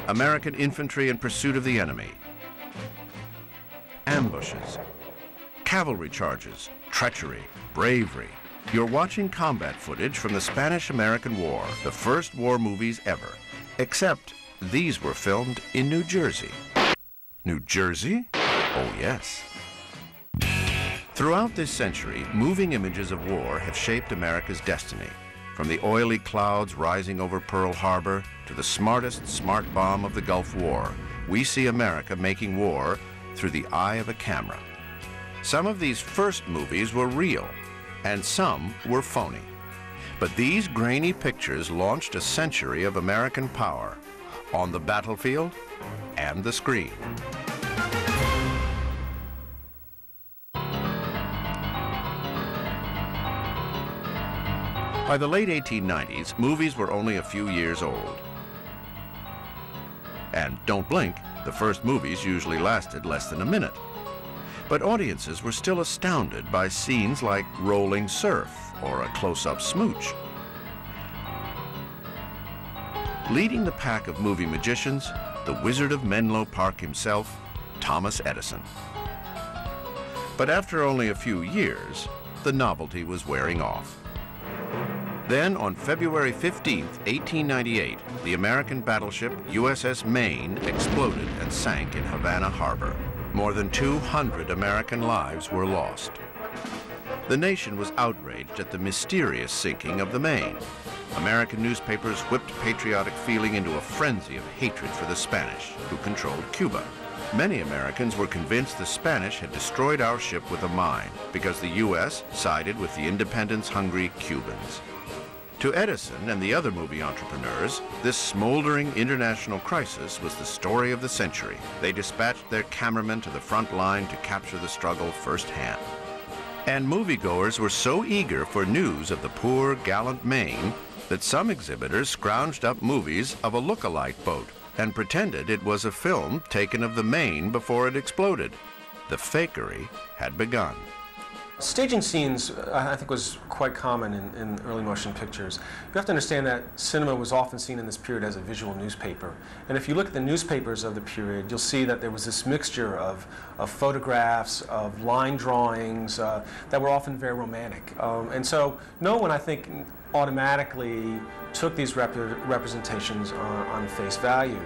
American infantry in pursuit of the enemy, ambushes, cavalry charges, treachery, bravery. You're watching combat footage from the Spanish-American War, the first war movies ever. Except these were filmed in New Jersey. New Jersey? Oh, yes. Throughout this century, moving images of war have shaped America's destiny. From the oily clouds rising over Pearl Harbor to the smartest smart bomb of the Gulf War, we see America making war through the eye of a camera. Some of these first movies were real, and some were phony. But these grainy pictures launched a century of American power on the battlefield and the screen. By the late 1890s, movies were only a few years old. And don't blink, the first movies usually lasted less than a minute. But audiences were still astounded by scenes like rolling surf or a close-up smooch. Leading the pack of movie magicians, the Wizard of Menlo Park himself, Thomas Edison. But after only a few years, the novelty was wearing off. Then, on February 15, 1898, the American battleship USS Maine exploded and sank in Havana Harbor. More than 200 American lives were lost. The nation was outraged at the mysterious sinking of the Maine. American newspapers whipped patriotic feeling into a frenzy of hatred for the Spanish, who controlled Cuba. Many Americans were convinced the Spanish had destroyed our ship with a mine because the U.S. sided with the independence-hungry Cubans. To Edison and the other movie entrepreneurs, this smoldering international crisis was the story of the century. They dispatched their cameramen to the front line to capture the struggle firsthand. And moviegoers were so eager for news of the poor, gallant Maine that some exhibitors scrounged up movies of a look-alike boat and pretended it was a film taken of the Maine before it exploded. The fakery had begun. Staging scenes, I think, was quite common in early motion pictures. You have to understand that cinema was often seen in this period as a visual newspaper. And if you look at the newspapers of the period, you'll see that there was this mixture of photographs, of line drawings that were often very romantic. And so no one, I think, automatically took these representations on face value.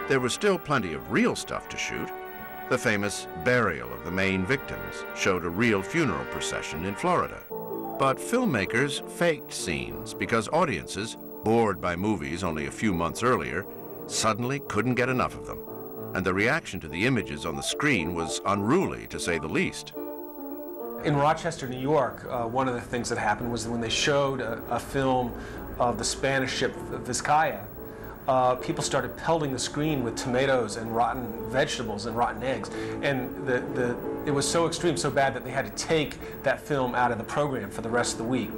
There was still plenty of real stuff to shoot. The famous burial of the Maine victims showed a real funeral procession in Florida. But filmmakers faked scenes because audiences, bored by movies only a few months earlier, suddenly couldn't get enough of them. And the reaction to the images on the screen was unruly, to say the least. In Rochester, New York, one of the things that happened was that when they showed a film of the Spanish ship Vizcaya, people started pelting the screen with tomatoes and rotten vegetables and rotten eggs. And it was so extreme, so bad that they had to take that film out of the program for the rest of the week.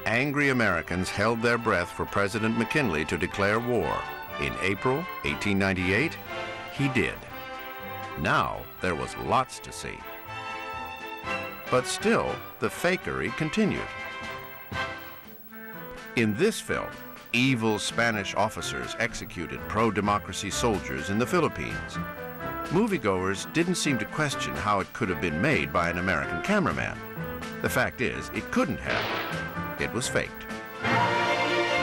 Angry Americans held their breath for President McKinley to declare war. In April 1898, he did. Now there was lots to see. But still, the fakery continued. In this film, evil Spanish officers executed pro-democracy soldiers in the Philippines. Moviegoers didn't seem to question how it could have been made by an American cameraman. The fact is, it couldn't have. It was faked.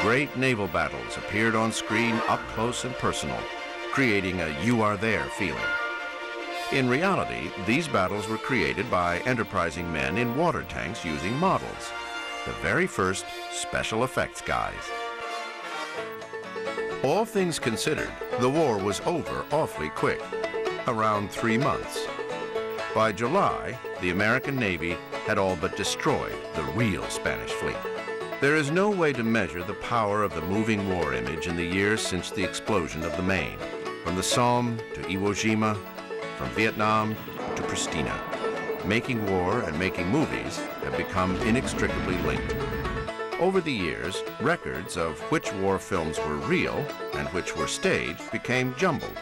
Great naval battles appeared on screen up close and personal, creating a "you are there" feeling. In reality, these battles were created by enterprising men in water tanks using models, the very first special effects guys. All things considered, the war was over awfully quick, around 3 months. By July, the American Navy had all but destroyed the real Spanish fleet. There is no way to measure the power of the moving war image in the years since the explosion of the Maine. From the Somme to Iwo Jima, from Vietnam to Pristina, making war and making movies have become inextricably linked. Over the years, records of which war films were real and which were staged became jumbled.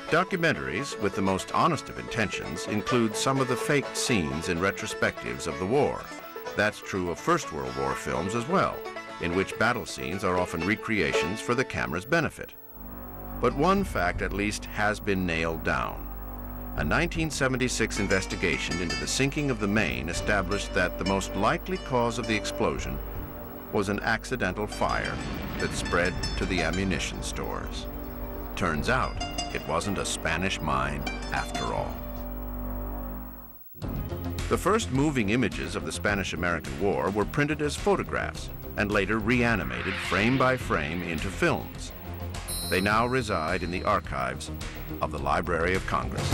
Documentaries with the most honest of intentions include some of the faked scenes in retrospectives of the war. That's true of First World War films as well, in which battle scenes are often recreations for the camera's benefit. But one fact at least has been nailed down. A 1976 investigation into the sinking of the Maine established that the most likely cause of the explosion was an accidental fire that spread to the ammunition stores. Turns out, it wasn't a Spanish mine after all. The first moving images of the Spanish-American War were printed as photographs and later reanimated frame by frame into films. They now reside in the archives of the Library of Congress.